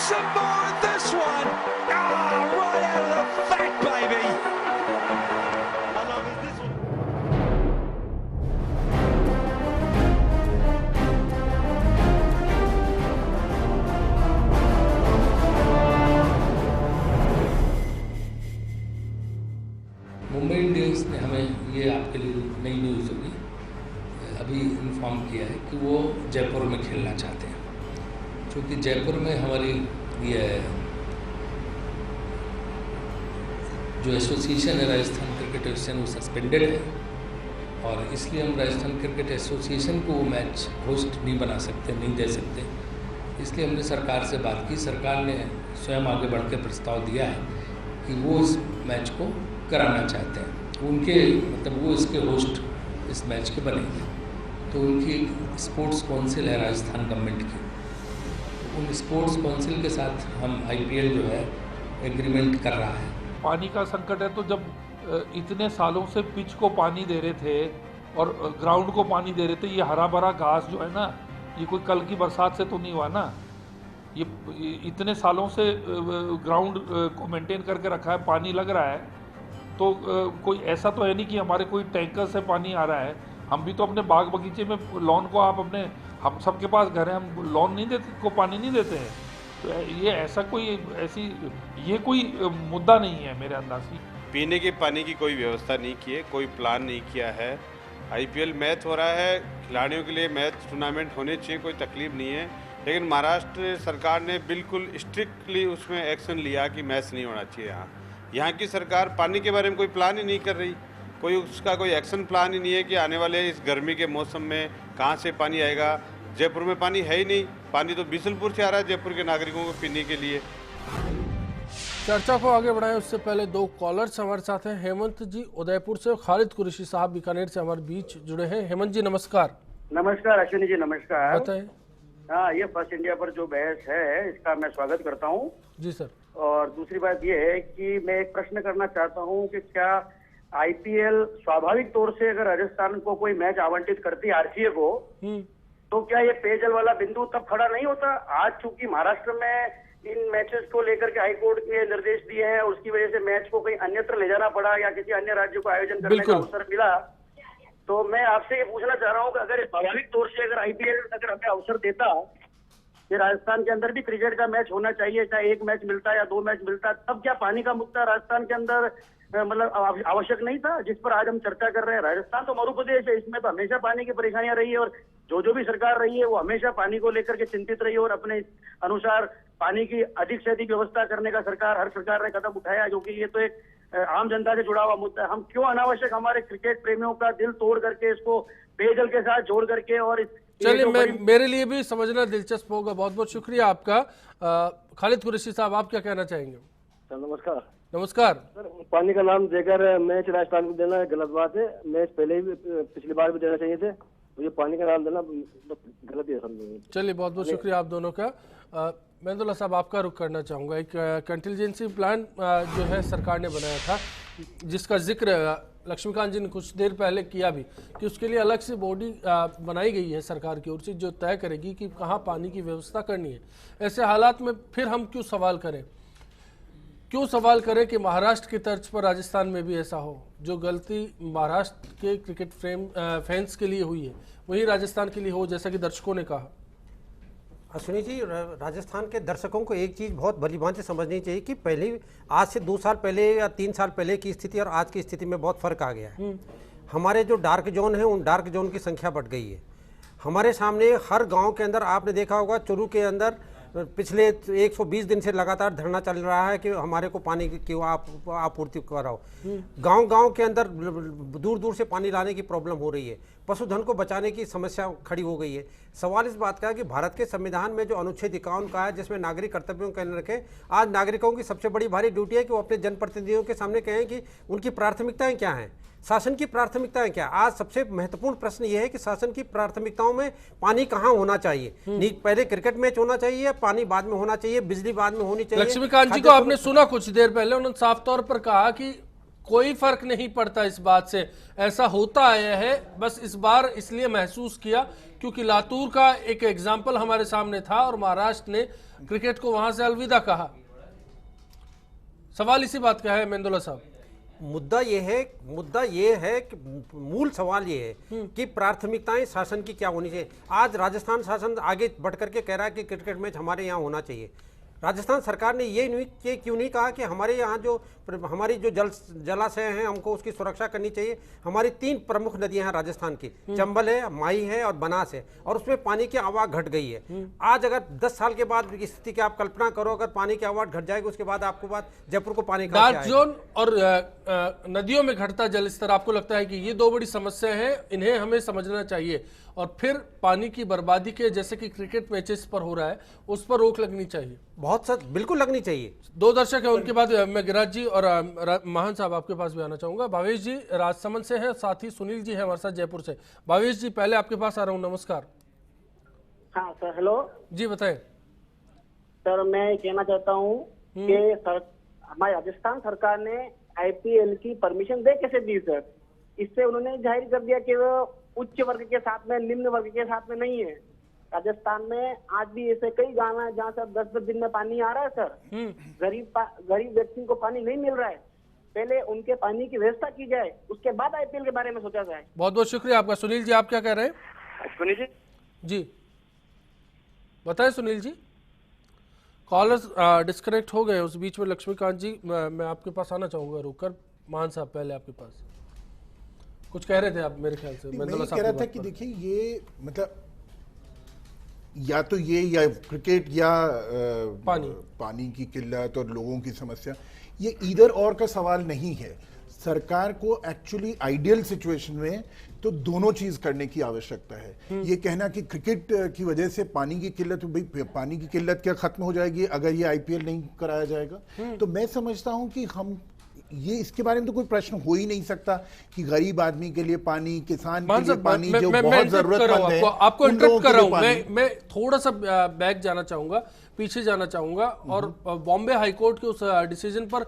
some more of this one. Oh, right out of the fat, baby. I love this one. Mumbai Indians ने हमें ये आपके लिए नई न्यूज़ होगी अभी इन्फॉर्म किया है कि वो जयपुर में खेलना चाहते हैं, क्योंकि जयपुर में हमारी ये जो एसोसिएशन है राजस्थान क्रिकेट एसोसिएशन वो सस्पेंडेड है, और इसलिए हम राजस्थान क्रिकेट एसोसिएशन को वो मैच होस्ट नहीं बना सकते, नहीं दे सकते। इसलिए हमने सरकार से बात की, सरकार ने स्वयं आगे बढ़ के प्रस्ताव दिया है कि वो इस मैच को कराना चाहते हैं, उनके मतलब वो इसके होस्ट इस मैच के बनेंगे। तो उनकी स्पोर्ट्स काउंसिल है राजस्थान गवर्नमेंट की, उन स्पोर्ट्स काउंसिल के साथ हम आईपीएल जो है एग्रीमेंट कर रहा है। पानी का संकट है, तो जब इतने सालों से पिच को पानी दे रहे थे और ग्राउंड को पानी दे रहे थे, ये हरा भरा घास जो है ना, ये कोई कल की बरसात से तो नहीं हुआ ना, ये इतने सालों से ग्राउंड को मेंटेन करके रखा है, पानी लग रहा है, तो कोई ऐसा तो है नहीं कि हमारे कोई टैंकर से पानी आ रहा है। हम भी तो अपने बाग बगीचे में लॉन को आप अपने, हम सबके पास घर है, हम लॉन नहीं देते को पानी नहीं देते हैं, तो ये ऐसा कोई ऐसी ये कोई मुद्दा नहीं है मेरे अंदाज से। पीने के पानी की कोई व्यवस्था नहीं की है, कोई प्लान नहीं किया है। आईपीएल मैच हो रहा है, खिलाड़ियों के लिए मैच टूर्नामेंट होने चाहिए, कोई तकलीफ नहीं है, लेकिन महाराष्ट्र सरकार ने बिल्कुल स्ट्रिक्टली उसमें एक्शन लिया कि मैच नहीं होना चाहिए। यहाँ की सरकार पानी के बारे में कोई प्लान ही नहीं कर रही, कोई उसका कोई एक्शन प्लान ही नहीं है कि आने वाले इस गर्मी के मौसम में कहाँ से पानी आएगा। जयपुर में पानी है ही नहीं, पानी तो बीसलपुर से आ रहा है जयपुर के नागरिकों को पीने के लिए। चर्चा को आगे बढ़ाएं उससे पहले दो कॉलर्स हमारे साथ हैं, हेमंत जी उदयपुर से और खालिद कुरैशी साहब बीकानेर से हमारे बीच जुड़े हैं। हेमंत जी नमस्कार। नमस्कार अश्विनी जी, नमस्कार। बताएं। हाँ, ये फर्स्ट इंडिया पर जो बहस है इसका मैं स्वागत करता हूँ। जी सर। और दूसरी बात ये है कि मैं एक प्रश्न करना चाहता हूँ कि क्या आईपीएल स्वाभाविक तौर से अगर राजस्थान को कोई मैच आवंटित करती आरसीए को, तो क्या ये पेयजल वाला बिंदु तब खड़ा नहीं होता? आज चूंकि महाराष्ट्र में इन मैचेस को लेकर के हाईकोर्ट के निर्देश दिए हैं, उसकी वजह से मैच को कहीं अन्यत्र ले जाना पड़ा या किसी अन्य राज्य को आयोजन करने का अवसर मिला, तो मैं आपसे ये पूछना चाह रहा हूँ कि अगर स्वाभाविक तौर से अगर आईपीएल अगर हमें अवसर देता कि राजस्थान के अंदर भी क्रिकेट का मैच होना चाहिए, चाहे एक मैच मिलता या दो मैच मिलता, तब क्या पानी का मुद्दा राजस्थान के अंदर मतलब आवश्यक नहीं था जिस पर आज हम चर्चा कर रहे हैं? राजस्थान तो मरुप्रदेश है, इसमें तो हमेशा पानी की परेशानियां रही है, और जो भी सरकार रही है वो हमेशा पानी को लेकर के चिंतित रही है, और अपने अनुसार पानी की अधिक से अधिक व्यवस्था करने का हर सरकार ने कदम उठाया, जो कि ये तो एक आम जनता से जुड़ा हुआ मुद्दा है। हम क्यों अनावश्यक हमारे क्रिकेट प्रेमियों का दिल तोड़ करके इसको पेयजल के साथ जोड़ करके, और चलिए मेरे लिए भी समझना दिलचस्प होगा। बहुत बहुत शुक्रिया आपका। खालिद कुरैशी साहब आप क्या कहना चाहेंगे? सर नमस्कार। नमस्कार सर, पानी का नाम देकर मैच राजस्थान को देना गलत बात है। मैच पहले ही पिछली बार भी देना चाहिए थे, तो ये पानी का नाम देना गलत ही है सर। चलिए बहुत बहुत शुक्रिया आप दोनों का। मेहंदुल्लाह साहब आपका रुख करना चाहूँगा। एक कंटिजेंसी प्लान जो है सरकार ने बनाया था, जिसका जिक्र लक्ष्मीकांत जी ने कुछ देर पहले किया भी, कि उसके लिए अलग से बॉडी बनाई गई है सरकार की ओर से, जो तय करेगी कि कहाँ पानी की व्यवस्था करनी है। ऐसे हालात में फिर हम क्यों सवाल करें कि महाराष्ट्र की तर्ज पर राजस्थान में भी ऐसा हो? जो गलती महाराष्ट्र के क्रिकेट फैंस के लिए हुई है वही राजस्थान के लिए हो, जैसा कि दर्शकों ने कहा। अश्विनी जी, राजस्थान के दर्शकों को एक चीज़ बहुत भली भांति समझनी चाहिए कि पहले आज से 2 साल पहले या 3 साल पहले की स्थिति और आज की स्थिति में बहुत फ़र्क आ गया है। हमारे जो डार्क जोन है उन डार्क जोन की संख्या बढ़ गई है। हमारे सामने हर गांव के अंदर आपने देखा होगा, चुरू के अंदर पिछले 120 दिन से लगातार धरना चल रहा है कि हमारे को पानी की आपूर्ति कराओ। गांव के अंदर दूर दूर से पानी लाने की प्रॉब्लम हो रही है, पशुधन को बचाने की समस्या खड़ी हो गई है। सवाल इस बात का है कि भारत के संविधान में जो अनुच्छेद 51 का है, जिसमें नागरिक कर्तव्यों के रखे, आज नागरिकों की सबसे बड़ी भारी ड्यूटी है कि वो अपने जनप्रतिनिधियों के सामने कहें कि उनकी प्राथमिकताएं क्या हैं, शासन की प्राथमिकताएं क्या। आज सबसे महत्वपूर्ण प्रश्न यह है कि शासन की प्राथमिकताओं में पानी कहां होना चाहिए। नहीं, पहले क्रिकेट मैच होना चाहिए, पानी बाद में होना चाहिए, बिजली बाद में होनी चाहिए। लक्ष्मीकांत जी को आपने सुना कुछ देर पहले, उन्होंने साफ तौर पर कहा कि कोई फर्क नहीं पड़ता इस बात से, ऐसा होता आया है, बस इस बार इसलिए महसूस किया क्योंकि लातूर का एक एग्जाम्पल हमारे सामने था और महाराष्ट्र ने क्रिकेट को वहां से अलविदा कहा। सवाल इसी बात का है मेंदोला साहब। मुद्दा ये है कि मूल सवाल ये है कि प्राथमिकताएं शासन की क्या होनी चाहिए। आज राजस्थान शासन आगे बढ़ करके कह रहा है कि क्रिकेट मैच हमारे यहाँ होना चाहिए। राजस्थान सरकार ने ये क्यों नहीं कहा कि हमारे यहाँ जो हमारी जो जलाशय हैं हमको उसकी सुरक्षा करनी चाहिए। हमारी 3 प्रमुख नदियां हैं राजस्थान की, चंबल है, माही है और बनास है, और उसमें पानी की आवक घट गई है। आज अगर 10 साल के बाद की स्थिति की आप कल्पना करो, अगर पानी की आवक घट जाएगी उसके बाद आपको बात जयपुर को पानी का डार्क जोन और नदियों में घटता जलस्तर, आपको लगता है कि ये 2 बड़ी समस्या है, इन्हें हमें समझना चाहिए और फिर पानी की बर्बादी के जैसे कि क्रिकेट मैचेस पर हो रहा है उस पर रोक लगनी चाहिए। बहुत सच बिल्कुल लगनी चाहिए। 2 दर्शक है, उनके बाद मैं गिराज जी और महान साहब आपके पास भी आना चाहूंगा। भावेश जी राजसमंद से हैं, साथ ही सुनील जी हैं हमारे साथ जयपुर से। भावेश जी पहले आपके पास आ रहा हूँ, नमस्कार। हाँ सर, हेलो जी बताएं। सर, मैं कहना चाहता हूँ कि हमारी राजस्थान सरकार ने आईपीएल की परमिशन दे कैसे दी सर? इससे उन्होंने जाहिर कर दिया कि वो उच्च वर्ग के साथ में निम्न वर्ग के साथ में नहीं है। राजस्थान में आज भी ऐसे कई गांव हैं जहाँ सर 10-10 दिन में पानी आ रहा है सर। गरीब व्यक्ति को पानी नहीं मिल रहा है। पहले उनके पानी की व्यवस्था की जाए, उसके बाद आईपीएल के बारे में सोचा जाए। बहुत बहुत शुक्रिया आपका। सुनील जी आप क्या कह रहे हैं? सुनील जी जी बताएं। सुनील जी कॉलर्स डिस्कनेक्ट हो गए उस बीच में। लक्ष्मीकांत जी मैं आपके पास आना चाहूंगा रुककर। महान साहब पहले आपके पास कुछ कह रहे थे आप, मेरे ख्याल से। मैं कह रहा था कि देखिए ये मतलब या तो ये या क्रिकेट या पानी की किल्लत और लोगों की समस्या, ये ईदर और का सवाल नहीं है। सरकार को एक्चुअली आइडियल सिचुएशन में तो दोनों चीज करने की आवश्यकता है। ये कहना कि क्रिकेट की वजह से पानी की किल्लत, भाई पानी की किल्लत क्या खत्म हो जाएगी अगर ये आईपीएल नहीं कराया जाएगा? तो मैं समझता हूं कि हम ये इसके बारे में तो कोई प्रश्न हो ही नहीं सकता कि गरीब आदमी के लिए पानी, किसान के लिए पानी जो बहुत जरूरतमंद है। आपको इंटरप्ट कर रहा हूं। मैं थोड़ा सा बैक जाना चाहूंगा, पीछे जाना चाहूंगा और बॉम्बे हाईकोर्ट के उस डिसीजन पर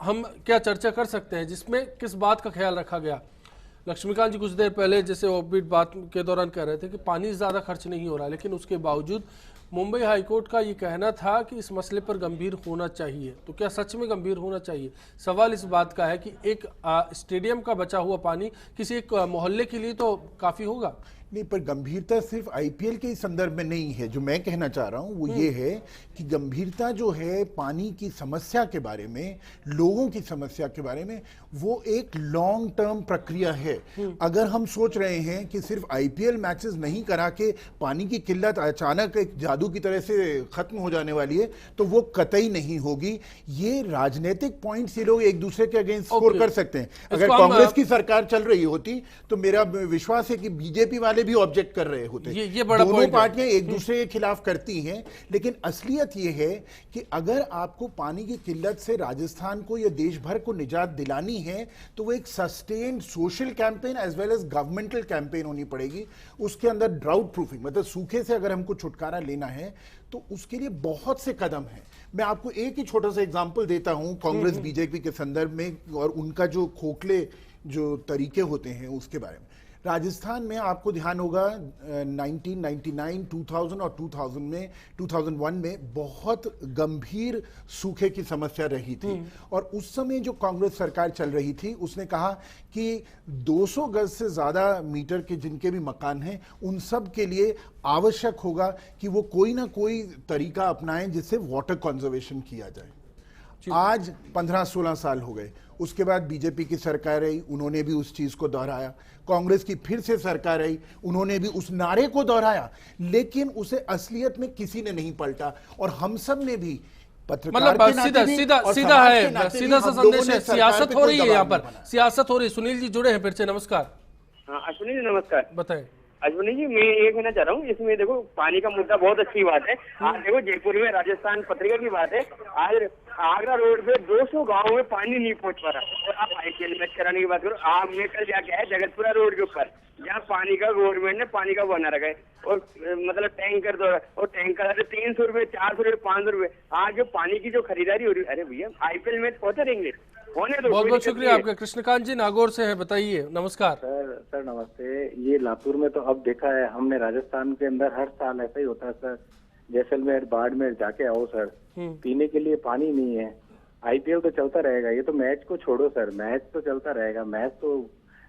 हम क्या चर्चा कर सकते हैं जिसमें किस बात का ख्याल रखा गया। लक्ष्मीकांत जी कुछ देर पहले जैसे ऑफबीट बात के दौरान कह रहे थे कि पानी ज्यादा खर्च नहीं हो रहा, लेकिन उसके बावजूद मुंबई हाईकोर्ट का ये कहना था कि इस मसले पर गंभीर होना चाहिए। तो क्या सच में गंभीर होना चाहिए? सवाल इस बात का है कि एक स्टेडियम का बचा हुआ पानी किसी एक मोहल्ले के लिए तो काफी होगा। नहीं, पर गंभीरता सिर्फ आईपीएल के संदर्भ में नहीं है। जो मैं कहना चाह रहा हूं वो ये है कि गंभीरता जो है पानी की समस्या के बारे में, लोगों की समस्या के बारे में, वो एक लॉन्ग टर्म प्रक्रिया है। अगर हम सोच रहे हैं कि सिर्फ आईपीएल मैचेस नहीं करा के पानी की किल्लत अचानक एक जादू की तरह से खत्म हो जाने वाली है, तो वो कतई नहीं होगी। ये राजनीतिक पॉइंट्स ये लोग एक दूसरे के अगेंस्ट स्कोर कर सकते हैं। अगर कांग्रेस की सरकार चल रही होती तो मेरा विश्वास है कि बीजेपी वाले भी ऑब्जेक्ट कर रहे होते। ये बड़ा दोनों पार्टियां एक दूसरे के खिलाफ करती हैं, लेकिन असलियत ये है कि अगर आपको पानी की किल्लत से राजस्थान को या देश भर को निजात दिलानी है तो वो एक sustained social campaign as well as governmental campaign होनी पड़ेगी। उसके अंदर ड्राउट प्रूफिंग, मतलब सूखे से अगर हमको छुटकारा लेना है तो उसके लिए बहुत से कदम हैं। मैं आपको एक ही छोटा सा एग्जांपल देता हूं कांग्रेस बीजेपी के संदर्भ में और उनका जो खोखले जो तरीके होते हैं उसके बारे में। राजस्थान में आपको ध्यान होगा 1999, 2000 और 2001 में बहुत गंभीर सूखे की समस्या रही थी। और उस समय जो कांग्रेस सरकार चल रही थी उसने कहा कि 200 गज से ज्यादा मीटर के जिनके भी मकान हैं उन सब के लिए आवश्यक होगा कि वो कोई ना कोई तरीका अपनाएं जिससे वाटर कंजर्वेशन किया जाए। आज 15-16 साल हो गए, उसके बाद बीजेपी की सरकार आई, उन्होंने भी उस चीज को दोहराया। कांग्रेस की फिर से सरकार आई, उन्होंने भी उस नारे को दोहराया, लेकिन उसे असलियत में किसी ने नहीं पलटा। और हम सब ने भी मतलब सीधा सा संदेश है, सियासत हो रही है यहाँ पर, सियासत हो रही है। सुनील जी जुड़े हैं फिर से, नमस्कार। अश्विनी जी नमस्कार। बताएं। अश्विनी जी मैं ये कहना चाह रहा हूँ, इसमें देखो पानी का मुद्दा बहुत अच्छी बात है। आज देखो जयपुर में राजस्थान पत्रिका की बात है, आज आगरा रोड पे 200 गाँव में पानी नहीं पहुंच पा रहा। और आप आईपीएल मैच कराने की बात करो, आप मैं कल जाके आया जगतपुरा रोड के ऊपर, जहाँ पानी का गवर्नमेंट ने पानी का बना रखा है और मतलब टैंकर दो, और टैंकर 300 रुपए, 400 रुपए, 500 रुपए। आज जो पानी की जो खरीदारी हो रही है, अरे भैया आईपीएल मैच पहुंचे रहेंगे होने दो। बहुत बहुत शुक्रिया आपका। कृष्णकांत जी नागौर से हैं, बताइए। नमस्कार सर नमस्ते। ये लातूर में तो अब देखा है हमने, राजस्थान के अंदर हर साल ऐसा ही होता है सर। जैसलमेर बाड़मेर जाके आओ सर, पीने के लिए पानी नहीं है। आईपीएल तो चलता रहेगा, ये तो मैच को छोड़ो सर, मैच तो चलता रहेगा। मैच तो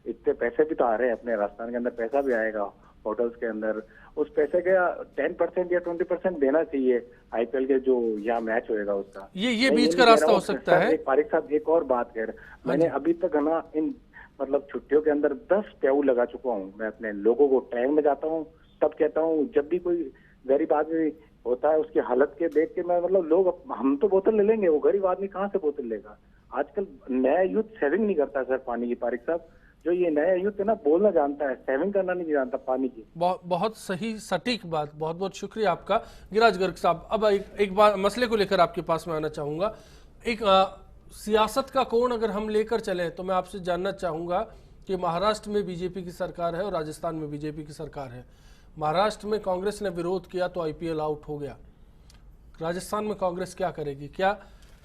इतने पैसे भी तो आ रहे हैं अपने राजस्थान के अंदर, पैसा भी आएगा होटल्स के अंदर। उस पैसे का 10% या 20% देना चाहिए आईपीएल के जो यहाँ मैच होएगा उसका। ये बीच का रास्ता हो सकता है। फारिक साहब एक और बात कह रहे, मैंने अभी तक है ना इन मतलब छुट्टियों के अंदर 10 प्याऊ लगा चुका हूँ। मैं अपने लोगों को टैंक में जाता हूँ, तब कहता हूँ जब भी कोई गरीब आदमी होता है उसकी हालत के देख के मैं मतलब लोग, हम तो बोतल ले लेंगे, वो गरीब आदमी कहाँ से बोतल लेगा। आजकल नया यूथ सेविंग नहीं करता सर पानी की। फारिक साहब, जो ये नया यूथ है ना बोलना जानता है, सेविंग करना नहीं जानता पानी की। बहुत सही सटीक बात, बहुत बहुत शुक्रिया आपका गिरिराज गर्ग साहब। अब एक बार मसले को लेकर आपके पास में आना चाहूँगा। एक सियासत का कोण अगर हम लेकर चलें तो मैं आपसे जानना चाहूँगा कि महाराष्ट्र में बीजेपी की सरकार है और राजस्थान में बीजेपी की सरकार है। महाराष्ट्र में कांग्रेस ने विरोध किया तो आईपीएल आउट हो गया। राजस्थान में कांग्रेस क्या करेगी? क्या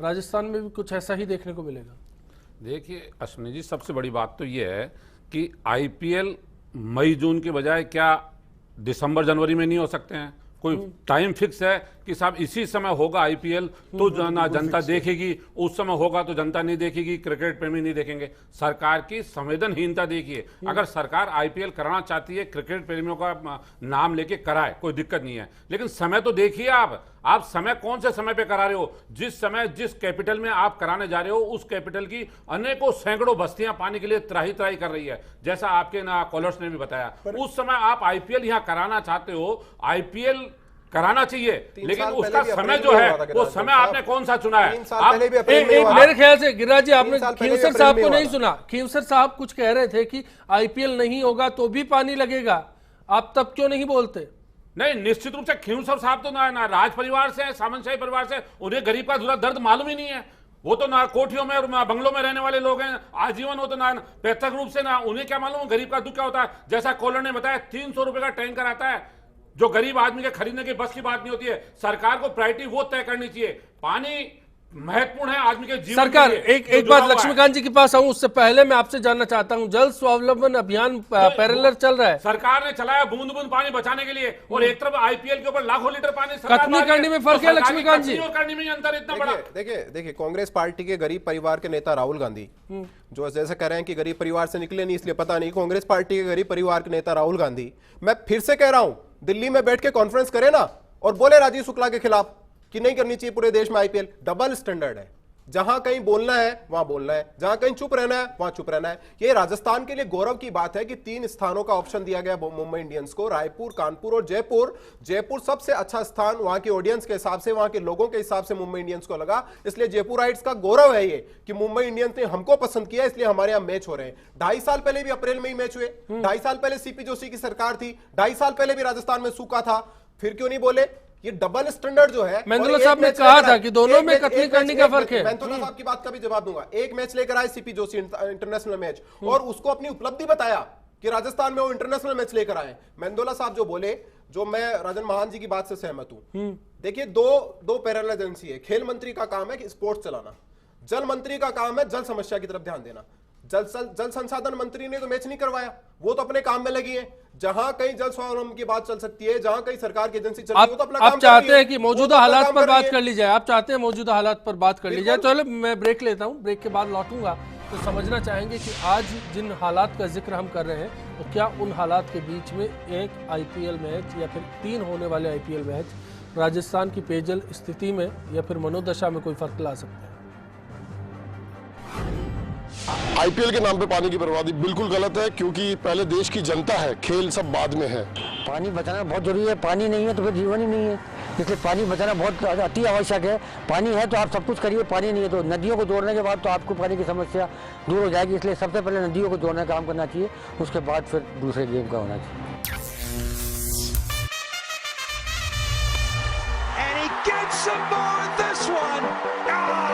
राजस्थान में भी कुछ ऐसा ही देखने को मिलेगा? देखिए अश्विनी जी, सबसे बड़ी बात तो ये है कि आईपीएल मई जून की बजाय क्या दिसंबर जनवरी में नहीं हो सकते हैं? कोई टाइम फिक्स है कि साहब इसी समय होगा आईपीएल तो ना जनता देखेगी, उस समय होगा तो जनता नहीं देखेगी, क्रिकेट प्रेमी नहीं देखेंगे? सरकार की संवेदनहीनता देखिए। अगर सरकार आईपीएल कराना चाहती है, क्रिकेट प्रेमियों का नाम लेके कराए, कोई दिक्कत नहीं है, लेकिन समय तो देखिए। आप समय कौन से समय पे करा रहे हो? जिस समय जिस कैपिटल में आप कराने जा रहे हो उस कैपिटल की अनेकों सैकड़ों बस्तियां पानी के लिए त्राही त्राही कर रही है, जैसा आपके कॉलर्स ने भी बताया। उस समय आप आईपीएल यहां कराना चाहते हो, आईपीएल कराना चाहिए, लेकिन उसका समय जो है वो समय आपने कौन सा चुना है? मेरे ख्याल से गिरिराज जी आपने खींवसर साहब को नहीं सुना। खींवसर साहब कुछ कह रहे थे कि आईपीएल नहीं होगा तो भी पानी लगेगा, आप तब क्यों नहीं बोलते? नहीं, निश्चित रूप से खींवसर साहब तो ना राज परिवार से, सामंतशाही परिवार से, उन्हें गरीब का दर्द मालूम ही नहीं है। वो तो ना कोठियों में और बंगलों में रहने वाले लोग हैं आजीवन। वो तो ना प्रत्यक्ष रूप से ना उन्हें क्या मालूम गरीब का दुख क्या होता है। जैसा कॉलर ने बताया 300 रुपए का टैंकर आता है, जो गरीब आदमी के खरीदने की बस की बात नहीं होती है। सरकार को प्रायोरिटी वो तय करनी चाहिए। पानी महत्वपूर्ण है आदमी के जीवन। सरकार एक बात लक्ष्मीकांत जी के पास आऊं उससे पहले मैं आपसे जानना चाहता हूं, जल स्वावलंबन अभियान पैरेलल चल रहा है, सरकार ने चलाया बूंद बूंद पानी बचाने के लिए, और एक तरफ आईपीएल के ऊपर लाखों लीटर पानी कटनी करने में फर्क है लक्ष्मीकांत जी, और करने में अंतर इतना बड़ा। देखिए कांग्रेस पार्टी के गरीब परिवार के नेता राहुल गांधी, जो जैसे कह रहे हैं कि गरीब परिवार से निकले नहीं इसलिए पता नहीं, कांग्रेस पार्टी के गरीब परिवार के नेता राहुल गांधी, मैं फिर से कह रहा हूं, दिल्ली में बैठ के कॉन्फ्रेंस करे ना और बोले राजीव शुक्ला के खिलाफ कि नहीं करनी चाहिए पूरे देश में आईपीएल। डबल स्टैंडर्ड है, जहां कहीं बोलना है वहां बोलना है, जहां कहीं चुप रहना है वहां चुप रहना है। ये राजस्थान के लिए गौरव की बात है कि 3 स्थानों का ऑप्शन दिया गया मुंबई इंडियंस को, रायपुर, कानपुर और जयपुर। जयपुर सबसे अच्छा स्थान वहां की ऑडियंस के हिसाब से, वहां के लोगों के हिसाब से मुंबई इंडियंस को लगा, इसलिए जयपुराइट्स का गौरव है ये कि मुंबई इंडियंस ने हमको पसंद किया, इसलिए हमारे यहां मैच हो रहे हैं। 2.5 साल पहले भी अप्रैल में ही मैच हुए, 2.5 साल पहले सीपी जोशी की सरकार थी, 2.5 साल पहले भी राजस्थान में सूखा था, फिर क्यों नहीं बोले? ये डबल स्टैंडर्ड जो है, मेंदोला साहब ने कहा था कि दोनों में कटनी करने का फर्क है। मेंदोला साहब की बात का भी जवाब दूंगा। एक मैच लेकर आए सीपी जोशी इंटरनेशनल मैच, और उसको अपनी उपलब्धि बताया कि राजस्थान में वो इंटरनेशनल मैच लेकर आए। मेंदोला साहब जो बोले, जो मैं राजन महान जी की बात से सहमत हूं। देखिए दो पैरेलल एजेंसी है। खेल मंत्री का काम है कि स्पोर्ट्स चलाना, जल मंत्री का काम है जल समस्या की तरफ ध्यान देना। जल संसाधन मंत्री ने तो मैच नहीं करवाया, वो तो अपने काम में लगी है। जहां कहीं जल स्वावलंबन की बात चल सकती है, जहां कहीं सरकार की एजेंसी चल रही है, वो तो अपना काम कर रही है। आप चाहते हैं कि मौजूदा हालात पर बात कर ली जाए, आप चाहते हैं मौजूदा हालात पर बात कर ली जाए। चलो मैं ब्रेक लेता हूं, ब्रेक के बाद लौटूंगा तो समझना चाहेंगे कि आज जिन हालात का जिक्र हम कर रहे हैं, तो क्या उन हालात के बीच में एक आईपीएल मैच या फिर 3 होने वाले आईपीएल मैच राजस्थान की पेयजल स्थिति में या फिर मनोदशा में कोई फर्क ला सकता है? आईपीएल के नाम पे पानी की बर्बादी बिल्कुल गलत है, क्योंकि पहले देश की जनता है, खेल सब बाद में है। पानी बचाना बहुत जरूरी है, पानी नहीं है तो फिर जीवन ही नहीं है, इसलिए पानी बचाना बहुत अति आवश्यक है। पानी है तो आप सब कुछ करिए, पानी नहीं है तो नदियों को जोड़ने के बाद तो आपको पानी की समस्या दूर हो जाएगी। इसलिए सबसे पहले नदियों को जोड़ने का काम करना चाहिए, उसके बाद फिर दूसरे गेम का होना चाहिए। And he gets some more of this one.